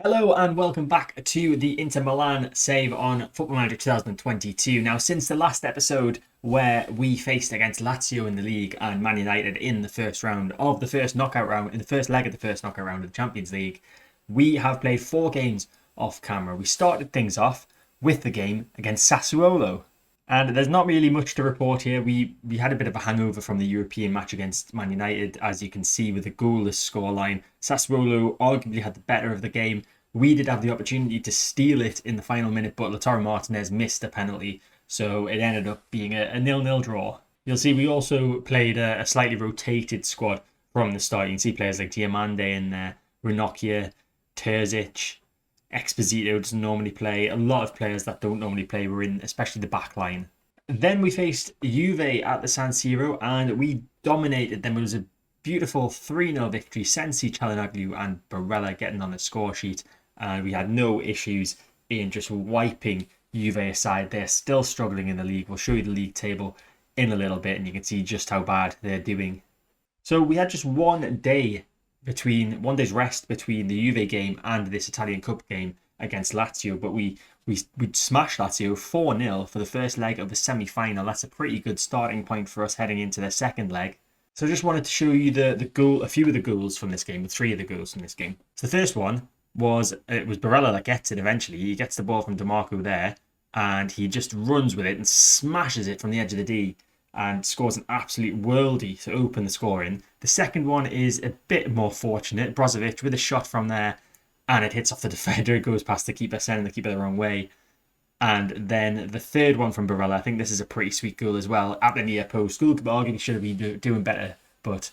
Hello and welcome back to the Inter Milan save on Football Manager 2022. Now, since the last episode where we faced against Lazio in the league and Man United in the first round of the first knockout round, in the first leg of the first knockout round of the Champions League, we have played 4 games off camera. We started things off with the game against Sassuolo. And there's not really much to report here. We had a bit of a hangover from the European match against Man United, as you can see with a goalless scoreline. Sassuolo arguably had the better of the game. We did have the opportunity to steal it in the final minute, but Lautaro Martinez missed a penalty, so it ended up being a 0-0 draw. You'll see we also played a slightly rotated squad from the start. You can see players like Diamande in there, Ranocchia, Terzic, Exposito doesn't normally play. A lot of players that don't normally play were in, especially the back line. Then we faced Juve at the San Siro and we dominated them. It was a beautiful 3-0 victory. Sensi, Çalhanoğlu and Barella getting on the score sheet. And we had no issues in just wiping Juve aside. They're still struggling in the league. We'll show you the league table in a little bit and you can see just how bad they're doing. So we had just one day's rest between the Juve game and this Italian Cup game against Lazio, but we smashed Lazio 4-0 for the first leg of the semi-final. That's a pretty good starting point for us heading into the second leg. So I just wanted to show you a few of the goals from this game, 3 of the goals from this game. So the first one was Barella that gets it eventually. He gets the ball from DiMarco there and he just runs with it and smashes it from the edge of the D and scores an absolute worldie to open the scoring. The second one is a bit more fortunate. Brozovic with a shot from there and it hits off the defender. It goes past the keeper, sending the keeper the wrong way. And then the third one from Barella, I think this is a pretty sweet goal as well. At the near post. Goalkeeper arguably should have been doing better, but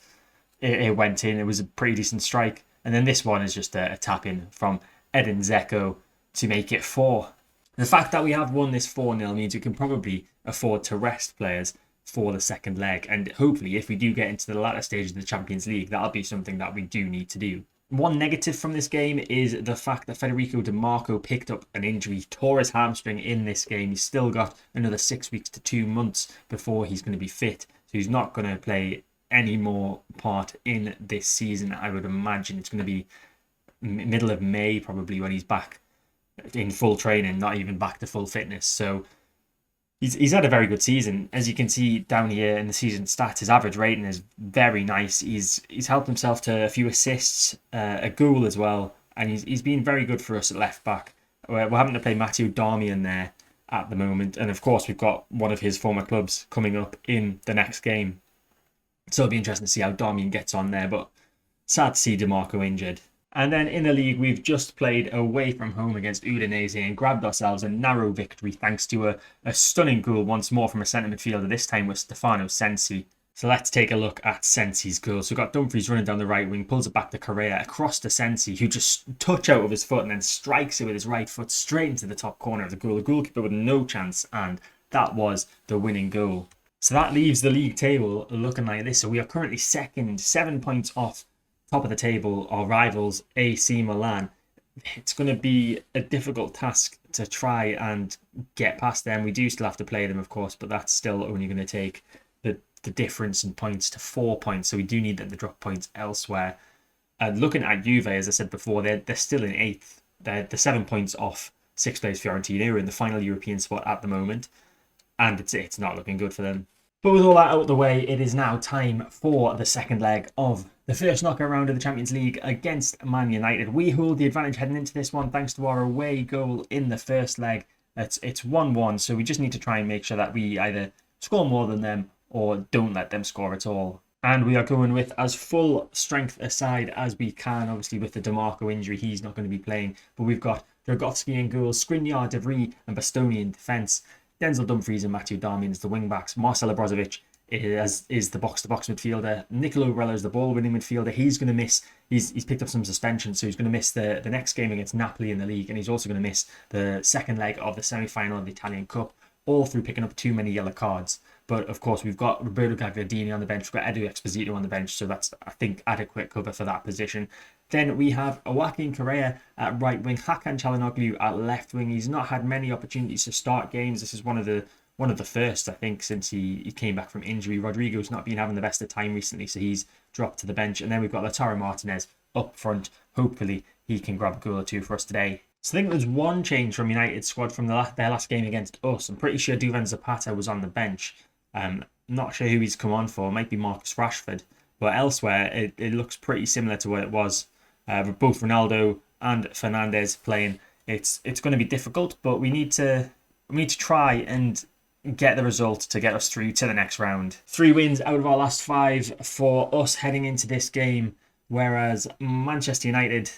it went in. It was a pretty decent strike. And then this one is just a tap in from Edin Dzeko to make it 4. The fact that we have won this 4-0 means we can probably afford to rest players for the second leg. And hopefully, if we do get into the latter stages of the Champions League, that'll be something that we do need to do. One negative from this game is the fact that Federico DiMarco picked up an injury, tore his hamstring in this game. He's still got another 6 weeks to 2 months before he's going to be fit. So he's not going to play any more part in this season. I would imagine it's going to be middle of May probably when he's back in full training, not even back to full fitness. So he's had a very good season. As you can see down here in the season stats, his average rating is very nice. He's helped himself to a few assists, a goal as well, and he's been very good for us at left back. We're having to play Matteo Darmian there at the moment, and of course we've got one of his former clubs coming up in the next game. So it'll be interesting to see how Darmian gets on there, but sad to see DiMarco injured. And then in the league, we've just played away from home against Udinese and grabbed ourselves a narrow victory thanks to a stunning goal once more from a centre midfielder, this time with Stefano Sensi. So let's take a look at Sensi's goal. So we've got Dumfries running down the right wing, pulls it back to Correa, across to Sensi, who just touch out of his foot and then strikes it with his right foot straight into the top corner of the goal. The goalkeeper with no chance, and that was the winning goal. So that leaves the league table looking like this. So we are currently second, 7 points off top of the table, our rivals AC Milan. It's going to be a difficult task to try and get past them. We do still have to play them, of course, but that's still only going to take the difference in points to 4 points. So we do need them to drop points elsewhere. And looking at Juve, as I said before, they're still in 8th. They're 7 points off 6th place Fiorentina. They're in the final European spot at the moment. And it's not looking good for them. But with all that out of the way, it is now time for the second leg of the first knockout round of the Champions League against Man United. We hold the advantage heading into this one thanks to our away goal in the first leg. It's 1-1, so we just need to try and make sure that we either score more than them or don't let them score at all. And we are going with as full strength aside as we can. Obviously, with the DiMarco injury, he's not going to be playing. But we've got Dragowski in goal, Skriniar, De Vrij and Bastoni in defence. Denzel Dumfries and Matteo Darmian as the wing-backs. Marcelo Brozovic is the box-to-box midfielder. Nicolo Barella is the ball-winning midfielder. He's going to miss... He's picked up some suspension, so he's going to miss the next game against Napoli in the league, and he's also going to miss the second leg of the semi-final of the Italian Cup, all through picking up too many yellow cards. But, of course, we've got Roberto Gagliardini on the bench. We've got Edu Exposito on the bench, so that's, I think, adequate cover for that position. Then we have Joaquin Correa at right wing, Hakan Çalhanoğlu at left wing. He's not had many opportunities to start games. This is one of the first, I think, since he came back from injury. Rodrigo's not been having the best of time recently, so he's dropped to the bench. And then we've got Lautaro Martinez up front. Hopefully he can grab a goal or two for us today. So I think there's one change from United's squad from their last game against us. I'm pretty sure Duvan Zapata was on the bench. Not sure who he's come on for. It might be Marcus Rashford. But elsewhere, it looks pretty similar to what it was with both Ronaldo and Fernandes playing. It's going to be difficult, but we need to try and get the result to get us through to the next round. 3 wins out of our last 5 for us heading into this game, whereas Manchester United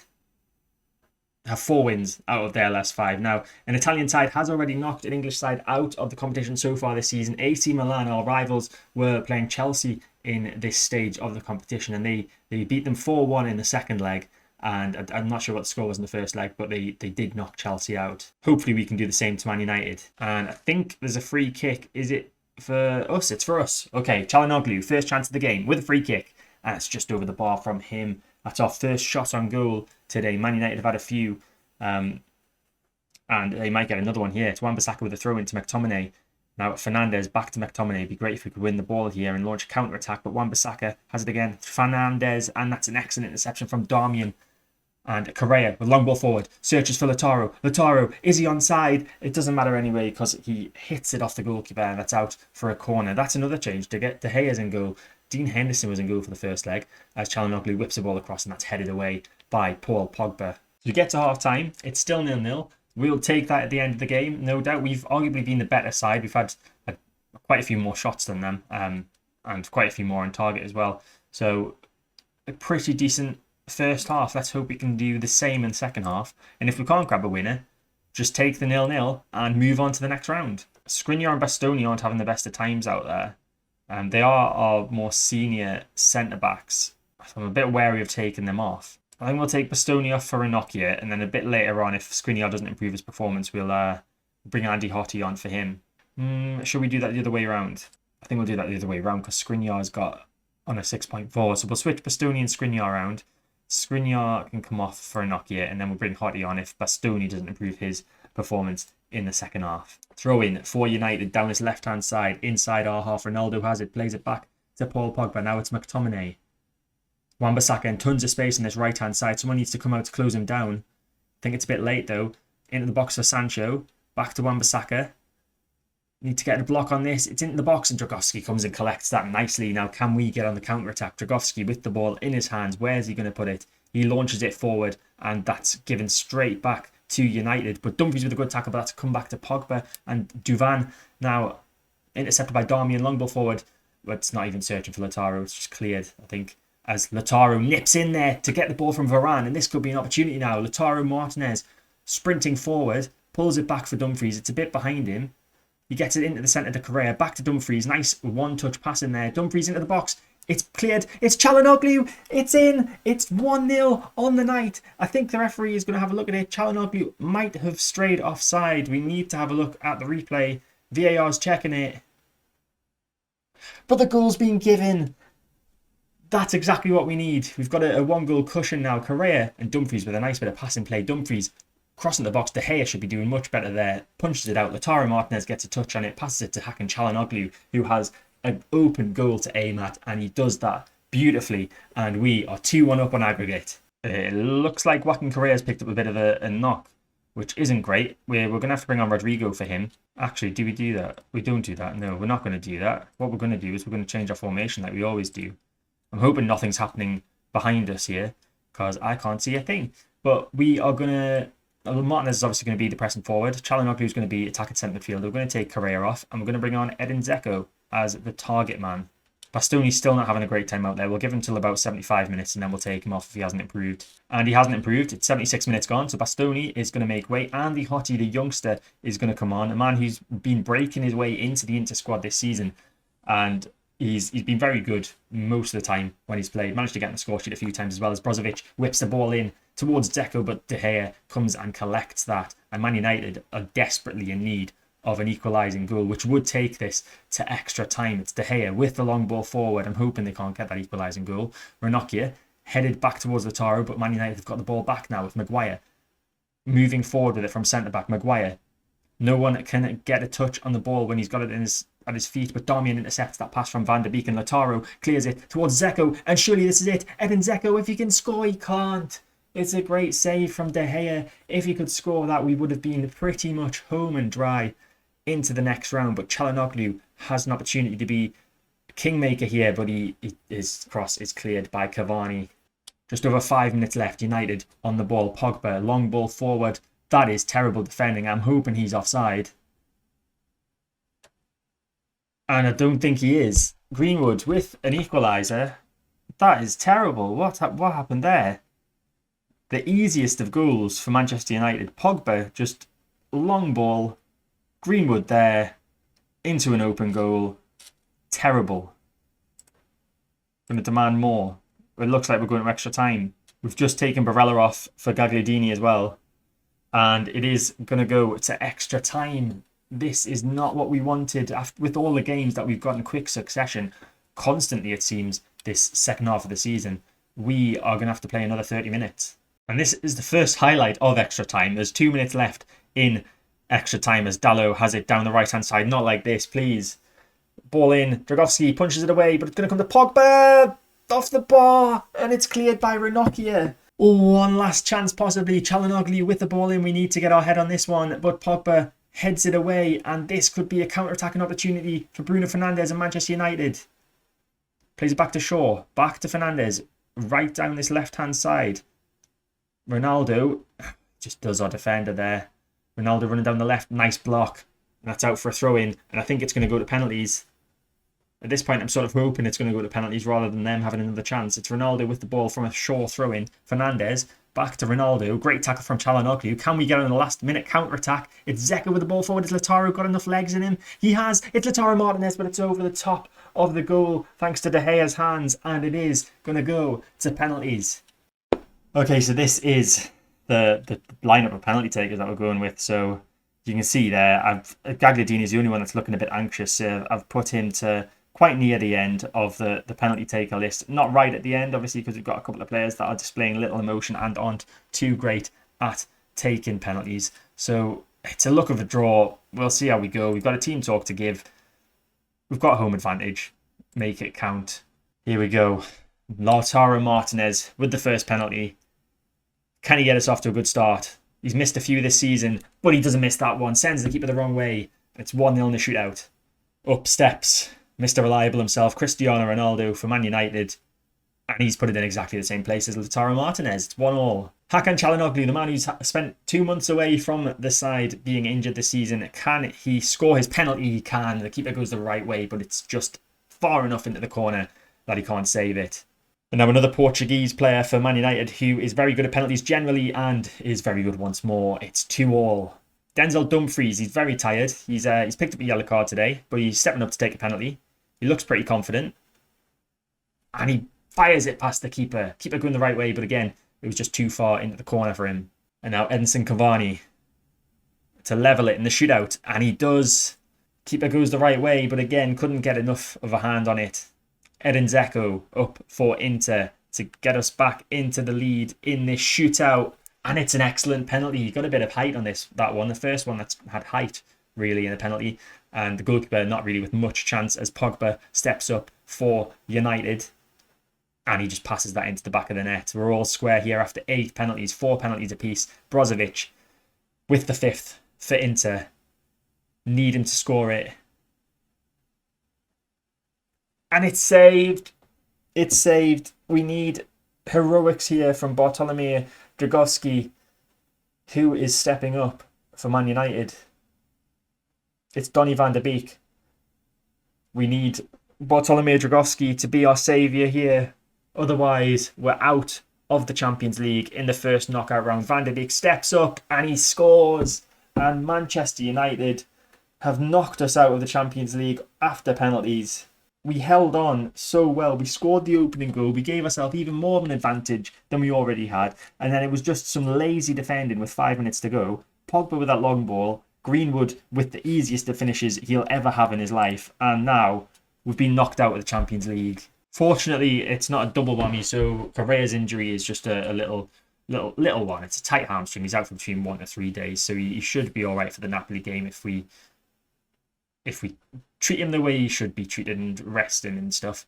have 4 wins out of their last 5. Now, an Italian side has already knocked an English side out of the competition so far this season. AC Milan, our rivals, were playing Chelsea in this stage of the competition, and they beat them 4-1 in the second leg. And I'm not sure what the score was in the first leg, but they did knock Chelsea out. Hopefully we can do the same to Man United. And I think there's a free kick. Is it for us? It's for us. Okay, Çalhanoğlu, first chance of the game with a free kick. And it's just over the bar from him. That's our first shot on goal today. Man United have had a few. And they might get another one here. It's Wan-Bissaka with a throw into McTominay. Now Fernandes back to McTominay. It'd be great if we could win the ball here and launch a counter-attack. But Wan-Bissaka has it again. Fernandes. And that's an excellent interception from Darmian. And Correa with long ball forward. Searches for Lautaro. Lautaro, is he onside? It doesn't matter anyway because he hits it off the goalkeeper and that's out for a corner. That's another change to get De Gea's in goal. Dean Henderson was in goal for the first leg as Çalhanoğlu whips the ball across and that's headed away by Paul Pogba. We get to half time. It's still 0-0. We'll take that at the end of the game, no doubt. We've arguably been the better side. We've had quite a few more shots than them and quite a few more on target as well. So a pretty decent first half. Let's hope we can do the same in the second half. And if we can't grab a winner, just take the 0-0 and move on to the next round. Skriniar and Bastoni aren't having the best of times out there. They are our more senior centre-backs. So I'm a bit wary of taking them off. I think we'll take Bastoni off for Ranocchia, and then a bit later on, if Skriniar doesn't improve his performance, we'll bring Andy Hottie on for him. Should we do that the other way around? I think we'll do that the other way around because Skriniar's got on a 6.4. So we'll switch Bastoni and Skriniar around. Skriniar can come off for Ranocchia, and then we'll bring Hottie on if Bastoni doesn't improve his performance in the second half. Throw in for United down this left-hand side, inside our half. Ronaldo has it, plays it back to Paul Pogba. Now it's McTominay. Wan-Bissaka and tons of space on this right-hand side. Someone needs to come out to close him down. I think it's a bit late, though. Into the box for Sancho. Back to Wan-Bissaka. Need to get a block on this. It's into the box, and Dragowski comes and collects that nicely. Now, can we get on the counter-attack? Dragowski with the ball in his hands. Where's he going to put it? He launches it forward, and that's given straight back to United. But Dumfries with a good tackle, but that's come back to Pogba and Duvan. Now, intercepted by Darmian, long ball forward. But it's not even searching for Lautaro. It's just cleared, I think, as Lautaro nips in there to get the ball from Varane. And this could be an opportunity now. Lautaro Martinez sprinting forward, pulls it back for Dumfries. It's a bit behind him. He gets it into the centre to Correa. Back to Dumfries. Nice one-touch pass in there. Dumfries into the box. It's cleared. It's Çalhanoğlu. It's in. It's 1-0 on the night. I think the referee is going to have a look at it. Çalhanoğlu might have strayed offside. We need to have a look at the replay. VAR's checking it. But the goal's been given. That's exactly what we need. We've got a 1-goal cushion now. Correa and Dumfries with a nice bit of passing play. Dumfries crossing the box. De Gea should be doing much better there. Punches it out. Lautaro Martinez gets a touch on it. Passes it to Hakan Çalhanoğlu, who has an open goal to aim at. And he does that beautifully. And we are 2-1 up on aggregate. It looks like Joaquin Correa's picked up a bit of a knock, which isn't great. We're going to have to bring on Rodrigo for him. Actually, do we do that? We don't do that. No, we're not going to do that. What we're going to do is we're going to change our formation like we always do. I'm hoping nothing's happening behind us here because I can't see a thing. But we are going to... Martinez is obviously going to be the pressing forward. Çalhanoğlu is going to be attacking centre midfield. We're going to take Correa off and we're going to bring on Edin Dzeko as the target man. Bastoni's still not having a great time out there. We'll give him till about 75 minutes and then we'll take him off if he hasn't improved. And he hasn't improved. It's 76 minutes gone. So Bastoni is going to make way. Andy Hottie, the youngster, is going to come on. A man who's been breaking his way into the Inter squad this season. And he's been very good most of the time when he's played. Managed to get on the score sheet a few times as well as Brozovic whips the ball in towards Dzeko, but De Gea comes and collects that. And Man United are desperately in need of an equalising goal, which would take this to extra time. It's De Gea with the long ball forward. I'm hoping they can't get that equalising goal. Ranocchia headed back towards Lautaro, but Man United have got the ball back now with Maguire. Moving forward with it from centre-back. Maguire. No one can get a touch on the ball when he's got it at his feet, but Darmian intercepts that pass from Van der Beek and Lautaro clears it towards Dzeko, and surely this is it. Edin Dzeko, if he can score, he can't. It's a great save from De Gea. If he could score that, we would have been pretty much home and dry into the next round. But Çalhanoğlu has an opportunity to be kingmaker here, but his cross is cleared by Cavani. Just over 5 minutes left. United on the ball. Pogba, long ball forward. That is terrible defending. I'm hoping he's offside. And I don't think he is. Greenwood with an equaliser. That is terrible. What happened there? The easiest of goals for Manchester United. Pogba, just long ball. Greenwood there. Into an open goal. Terrible. Going to demand more. It looks like we're going to extra time. We've just taken Barella off for Gagliardini as well. And it is going to go to extra time. This is not what we wanted. With all the games that we've got in quick succession, constantly it seems, this second half of the season, we are going to have to play another 30 minutes. And this is the first highlight of extra time. There's 2 minutes left in extra time as Dalot has it down the right-hand side. Not like this, please. Ball in. Dragowski punches it away, but it's going to come to Pogba. Off the bar. And it's cleared by Ranocchia. Oh, one last chance possibly. Çalhanoğlu with the ball in. We need to get our head on this one. But Pogba heads it away. And this could be a counter-attacking opportunity for Bruno Fernandes and Manchester United. Plays it back to Shaw. Back to Fernandes. Right down this left-hand side. Ronaldo just does our defender there. Ronaldo running down the left. Nice block. That's out for a throw-in. And I think it's going to go to penalties. At this point, I'm sort of hoping it's going to go to penalties rather than them having another chance. It's Ronaldo with the ball from a Shaw throw-in. Fernandes back to Ronaldo. Great tackle from Çalhanoğlu. Can we get on the last-minute counter-attack? It's Zeka with the ball forward. Has Lautaro got enough legs in him? He has. It's Lautaro Martinez, but it's over the top of the goal thanks to De Gea's hands. And it is going to go to penalties. Okay, so this is the lineup of penalty takers that we're going with. So you can see there, Gagliardini is the only one that's looking a bit anxious. I've put him to quite near the end of the penalty taker list. Not right at the end, obviously, because we've got a couple of players that are displaying little emotion and aren't too great at taking penalties. So it's a look of a draw. We'll see how we go. We've got a team talk to give. We've got home advantage. Make it count. Here we go. Lautaro Martinez with the first penalty. Can he get us off to a good start? He's missed a few this season, but he doesn't miss that one. Sends the keeper the wrong way. It's 1-0 in the shootout. Up steps Mr. Reliable himself, Cristiano Ronaldo for Man United. And he's put it in exactly the same place as Lautaro Martinez. It's 1-1. Hakan Çalhanoğlu, the man who's spent 2 months away from the side being injured this season. Can he score his penalty? He can. The keeper goes the right way, but it's just far enough into the corner that he can't save it. And now another Portuguese player for Man United who is very good at penalties generally and is very good once more. It's 2-2. Denzel Dumfries, he's very tired. He's picked up a yellow card today, but he's stepping up to take a penalty. He looks pretty confident. And he fires it past the keeper. Keeper going the right way, but again, it was just too far into the corner for him. And now Edinson Cavani to level it in the shootout. And he does. Keeper goes the right way, but again, couldn't get enough of a hand on it. Edin Dzeko up for Inter to get us back into the lead in this shootout. And it's an excellent penalty. He got a bit of height on that one. The first one that's had height, really, in the penalty. And the goalkeeper not really with much chance as Pogba steps up for United. And he just passes that into the back of the net. We're all square here after 8 penalties, 4 penalties apiece. Brozovic with the 5th for Inter. Need him to score it. And it's saved. It's saved. We need heroics here from Bartolomeu Dragowski, who is stepping up for Man United. It's Donny van de Beek. We need Bartolomeu Dragowski to be our saviour here. Otherwise, we're out of the Champions League in the first knockout round. Van de Beek steps up and he scores. And Manchester United have knocked us out of the Champions League after penalties. We held on so well. We scored the opening goal. We gave ourselves even more of an advantage than we already had. And then it was just some lazy defending with 5 minutes to go. Pogba with that long ball. Greenwood with the easiest of finishes he'll ever have in his life. And now we've been knocked out of the Champions League. Fortunately, it's not a double whammy. So Correa's injury is just a little one. It's a tight hamstring. He's out for between 1 to 3 days. So he should be all right for the Napoli game if we treat him the way he should be treated and resting and stuff.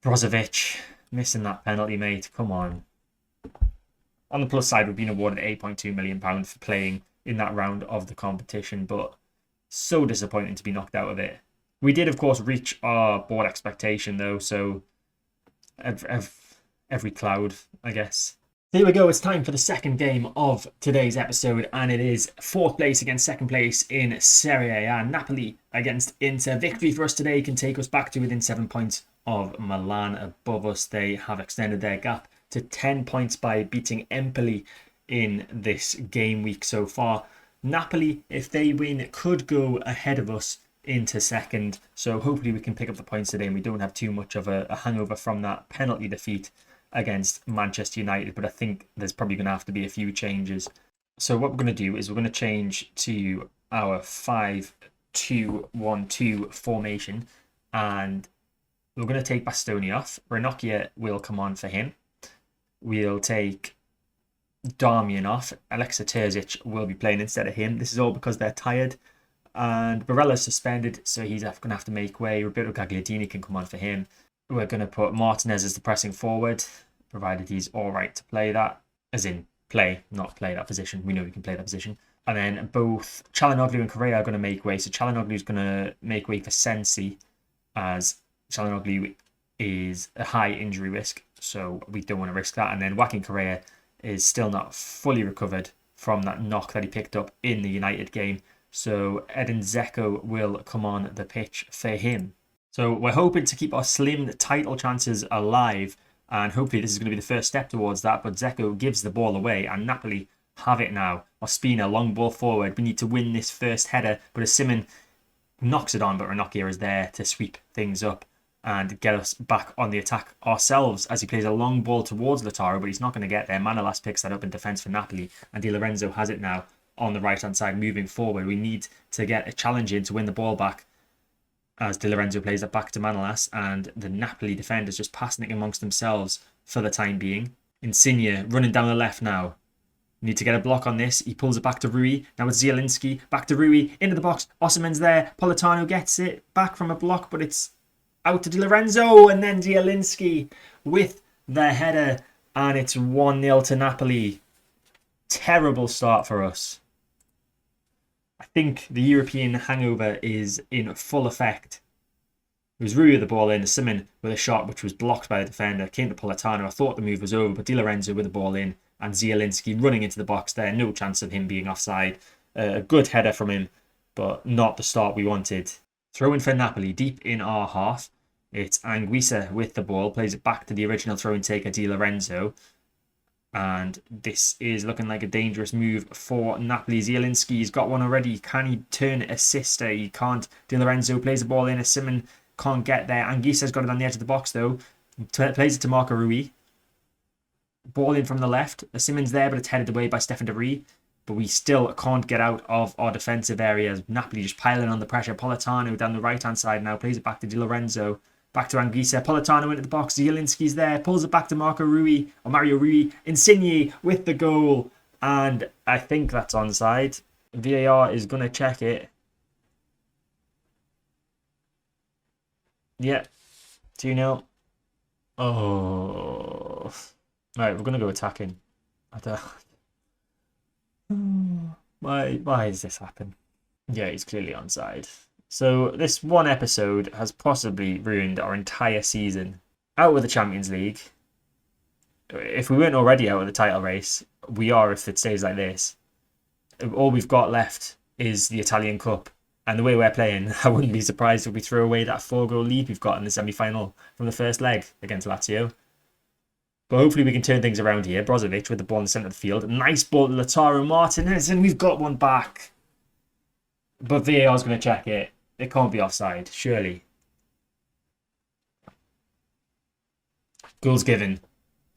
Brozovic missing that penalty, mate. Come on. On the plus side, we've been awarded £8.2 million for playing in that round of the competition, but so disappointing to be knocked out of it. We did, of course, reach our board expectation, though, so every cloud, I guess. Here we go, it's time for the second game of today's episode, and it is 4th place against 2nd place in Serie A. Napoli against Inter. Victory for us today can take us back to within 7 points of Milan above us. They have extended their gap to 10 points by beating Empoli in this game week so far. Napoli, if they win, could go ahead of us into second, so hopefully we can pick up the points today and we don't have too much of a hangover from that penalty defeat against Manchester United, but I think there's probably going to have to be a few changes. So what we're going to do is we're going to change to our 5-2-1-2 formation, and we're going to take Bastoni off. Ranocchia will come on for him. We'll take Darmian off. Alexa Terzic will be playing instead of him. This is all because they're tired. And Barella's suspended, so he's going to have to make way. Roberto Gagliardini can come on for him. We're going to put Martinez as the pressing forward, provided he's all right to play that. As in, play, not play that position. We know we can play that position. And then both Çalhanoğlu and Correa are going to make way. So Çalhanoğlu is going to make way for Sensi, as Çalhanoğlu is a high injury risk, so we don't want to risk that. And then Joaquin Correa is still not fully recovered from that knock that he picked up in the United game. So Edin Dzeko will come on the pitch for him. So we're hoping to keep our slim title chances alive, and hopefully this is going to be the first step towards that. But Dzeko gives the ball away, and Napoli have it now. Ospina, long ball forward. We need to win this first header, but Osimhen knocks it on, but Ranocchia is there to sweep things up and get us back on the attack ourselves as he plays a long ball towards Lautaro, but he's not going to get there. Manolas picks that up in defence for Napoli, and Di Lorenzo has it now on the right-hand side moving forward. We need to get a challenge in to win the ball back as Di Lorenzo plays it back to Manolas, and the Napoli defenders just passing it amongst themselves for the time being. Insigne running down the left now. Need to get a block on this. He pulls it back to Rui. Now it's Zielinski. Back to Rui. Into the box. Osimhen's there. Politano gets it back from a block, but it's out to Di Lorenzo. And then Zielinski with the header. And it's 1-0 to Napoli. Terrible start for us. I think the European hangover is in full effect. It was Rui with the ball in. Osimhen with a shot which was blocked by the defender. Came to Politano. I thought the move was over, but Di Lorenzo with the ball in. And Zielinski running into the box there. No chance of him being offside. A good header from him, but not the start we wanted. Throw in for Napoli, deep in our half. It's Anguissa with the ball. Plays it back to the original throw-in taker, Di Lorenzo. And this is looking like a dangerous move for Napoli. Zielinski's got one already. Can he turn assister? He can't. Di Lorenzo plays the ball in. Osimhen can't get there. Anguissa's got it on the edge of the box, though. Plays it to Marco Rui. Ball in from the left. Osimhen's there, but it's headed away by Stefan de Vrij. But we still can't get out of our defensive areas. Napoli just piling on the pressure. Politano down the right-hand side now. Plays it back to Di Lorenzo. Back to Anguissa. Politano into the box. Zielinski's there. Pulls it back to Mario Rui. Insigne with the goal. And I think that's onside. VAR is going to check it. Yeah. 2-0. Oh. Right, we're going to go attacking. I don't... Why does this happen? Yeah, he's clearly onside. So this one episode has possibly ruined our entire season. Out of the Champions League. If we weren't already out of the title race, we are if it stays like this. All we've got left is the Italian Cup. And the way we're playing, I wouldn't be surprised if we throw away that 4-goal lead we've got in the semi-final from the first leg against Lazio. But hopefully we can turn things around here. Brozovic with the ball in the centre of the field. Nice ball to Lautaro Martinez, and we've got one back. But VAR's going to check it. It can't be offside, surely. Goals given.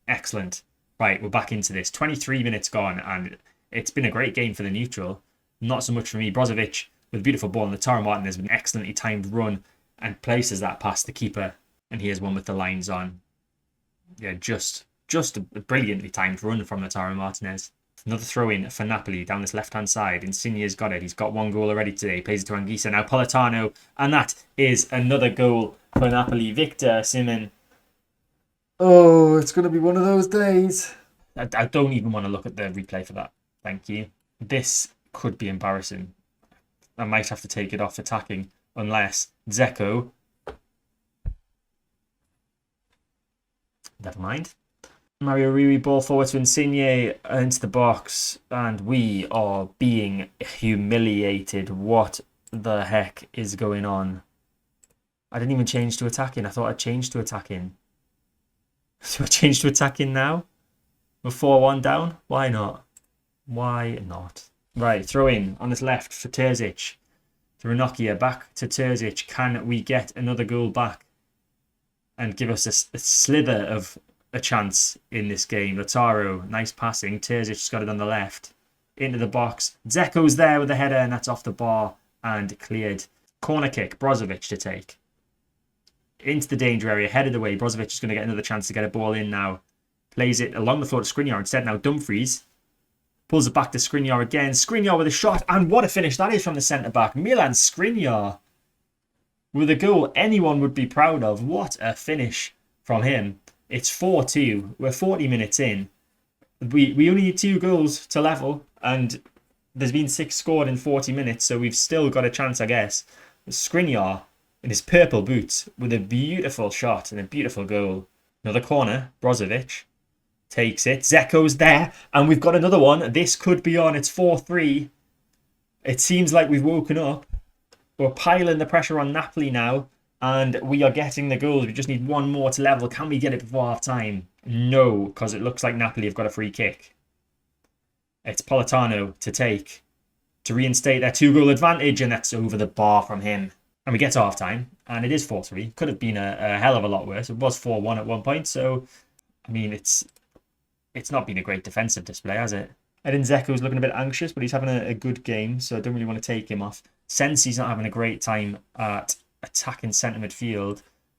Excellent. Right, we're back into this. 23 minutes gone, and it's been a great game for the neutral. Not so much for me. Brozovic with a beautiful ball, and Lautaro Martinez with an excellently timed run and places that past the keeper. And here's one with the lines on. Yeah, just a brilliantly timed run from Lautaro Martinez. Another throw-in for Napoli down this left-hand side. Insigne's got it. He's got one goal already today. Plays it to Anguissa. Now Politano. And that is another goal for Napoli. Victor Osimhen. Oh, it's going to be one of those days. I don't even want to look at the replay for that. Thank you. This could be embarrassing. I might have to take it off attacking unless Dzeko. Never mind. Mario Rui ball forward to Insigne into the box, and we are being humiliated. What the heck is going on? I didn't even change to attacking. I thought I'd changed to attacking. So I change to attacking now? We're 4-1 down? Why not? Why not? Right, throw in on this left for Terzic. To Ranocchia, back to Terzic. Can we get another goal back and give us a slither of a chance in this game? Lautaro, nice passing. Terzic's got it on the left. Into the box. Dzeko's there with the header, and that's off the bar and cleared. Corner kick, Brozovic to take. Into the danger area, headed away. Brozovic is going to get another chance to get a ball in now. Plays it along the floor to Skriniar instead. Now Dumfries pulls it back to Skriniar again. Skriniar with a shot, and what a finish that is from the centre-back. Milan Skriniar with a goal anyone would be proud of. What a finish from him. It's 4-2. We're 40 minutes in. We only need 2 goals to level, and there's been 6 scored in 40 minutes, so we've still got a chance, I guess. Skriniar in his purple boots with a beautiful shot and a beautiful goal. Another corner. Brozovic takes it. Dzeko's there, and we've got another one. This could be on. It's 4-3. It seems like we've woken up. We're piling the pressure on Napoli now, and we are getting the goals. We just need 1 more to level. Can we get it before half-time? No, because it looks like Napoli have got a free kick. It's Politano to take, to reinstate their 2-goal advantage, and that's over the bar from him. And we get to half-time, and it is 4-3. Could have been a hell of a lot worse. It was 4-1 at one point, so, I mean, it's not been a great defensive display, has it? Edin Dzeko's looking a bit anxious, but he's having a good game, so I don't really want to take him off. Sensi's not having a great time at attacking centre midfield.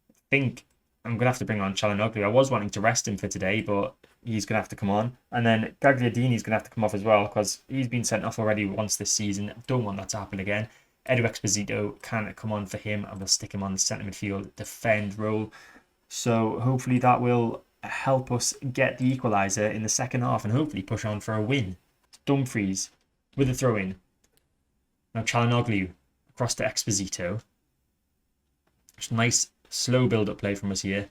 I think I'm going to have to bring on Çalhanoğlu. I was wanting to rest him for today, but he's going to have to come on. And then Gagliardini's going to have to come off as well, because he's been sent off already once this season. Don't want that to happen again. Edu Exposito can come on for him, and we'll stick him on the centre midfield defend role. So hopefully that will help us get the equaliser in the second half and hopefully push on for a win. Dumfries with a throw-in. Now Çalhanoğlu across to Exposito. Just a nice slow build-up play from us here.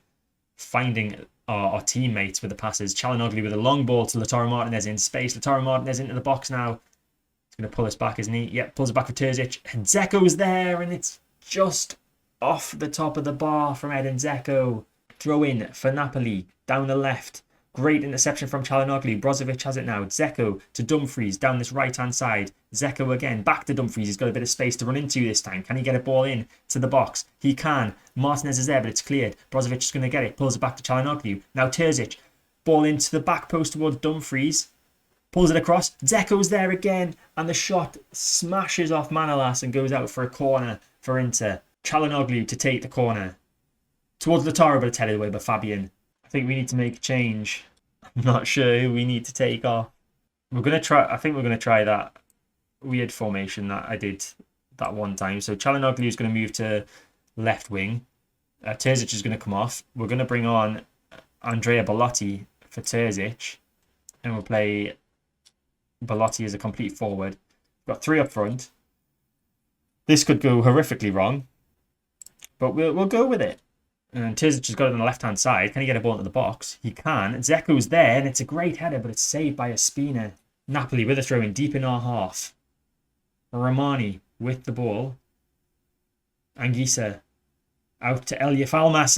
Finding our teammates with the passes. Çalhanoğlu with a long ball to Lautaro Martinez in space. Lautaro Martinez into the box now. He's going to pull us back, isn't he? Yep, pulls it back for Terzic. And Dzeko's there, and it's just off the top of the bar from Edin Dzeko. Throw in for Napoli, down the left. Great interception from Çalhanoğlu. Brozovic has it now. Dzeko to Dumfries, down this right-hand side. Dzeko again, back to Dumfries. He's got a bit of space to run into this time. Can he get a ball in to the box? He can. Martinez is there, but it's cleared. Brozovic is going to get it. Pulls it back to Çalhanoğlu. Now Terzic. Ball into the back post towards Dumfries. Pulls it across. Dzeko's there again. And the shot smashes off Manolas and goes out for a corner for Inter. Çalhanoğlu to take the corner. Towards Lautaro, but it's headed away by Fabian. I think we need to make a change. I'm not sure who we need to take off. I think we're going to try that weird formation that I did that one time. So Çalhanoğlu is going to move to left wing. Terzic is going to come off. We're going to bring on Andrea Belotti for Terzic. And we'll play Belotti as a complete forward. We've got 3 up front. This could go horrifically wrong. But we'll go with it. And Terzic has got it on the left-hand side. Can he get a ball into the box? He can. Dzeko's there, and it's a great header, but it's saved by Ospina. Napoli with a throw-in deep in our half. Romani with the ball. Anguissa out to Elif Almas.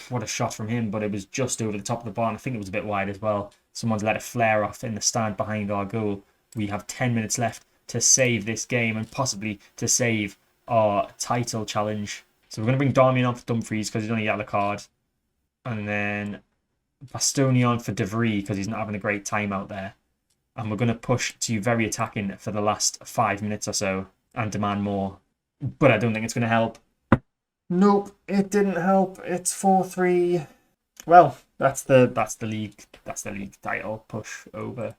What a shot from him, but it was just over the top of the bar. And I think it was a bit wide as well. Someone's let it flare off in the stand behind our goal. We have 10 minutes left to save this game and possibly to save our title challenge. So we're going to bring Darmian on for Dumfries because he's on a yellow card. And then Bastoni on for De Vries because he's not having a great time out there. And we're going to push to very attacking for the last 5 minutes or so and demand more. But I don't think it's going to help. Nope, it didn't help. It's 4-3. Well, that's the league title push over.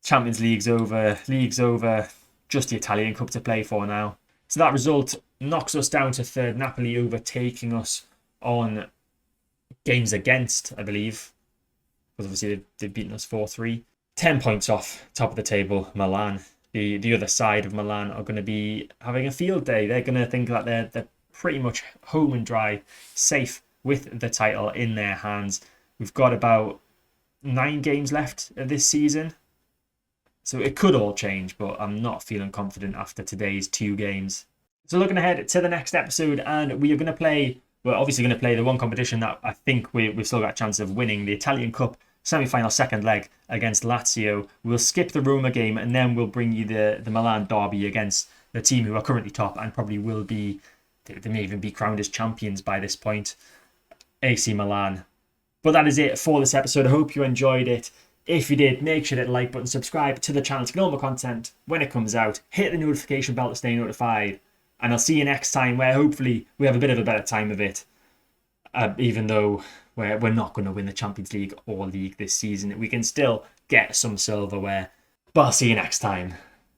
Champions League's over. League's over. Just the Italian Cup to play for now. So that result knocks us down to 3rd. Napoli overtaking us on games against, I believe. because obviously they've beaten us 4-3. 10 points off top of the table, Milan. The other side of Milan are going to be having a field day. They're going to think that they're pretty much home and dry, safe with the title in their hands. We've got about 9 games left of this season, so it could all change, but I'm not feeling confident after today's 2 games. So looking ahead to the next episode, and we are going to play, we're obviously going to play the one competition that I think we've still got a chance of winning, the Italian Cup semi-final second leg against Lazio. We'll skip the Roma game, and then we'll bring you the Milan derby against the team who are currently top and probably will be, they may even be crowned as champions by this point, AC Milan. But that is it for this episode. I hope you enjoyed it. If you did, make sure to hit the like button, subscribe to the channel to get all more content when it comes out. Hit the notification bell to stay notified. And I'll see you next time, where hopefully we have a bit of a better time of it. Even though we're not going to win the Champions League or League this season, we can still get some silverware. But I'll see you next time.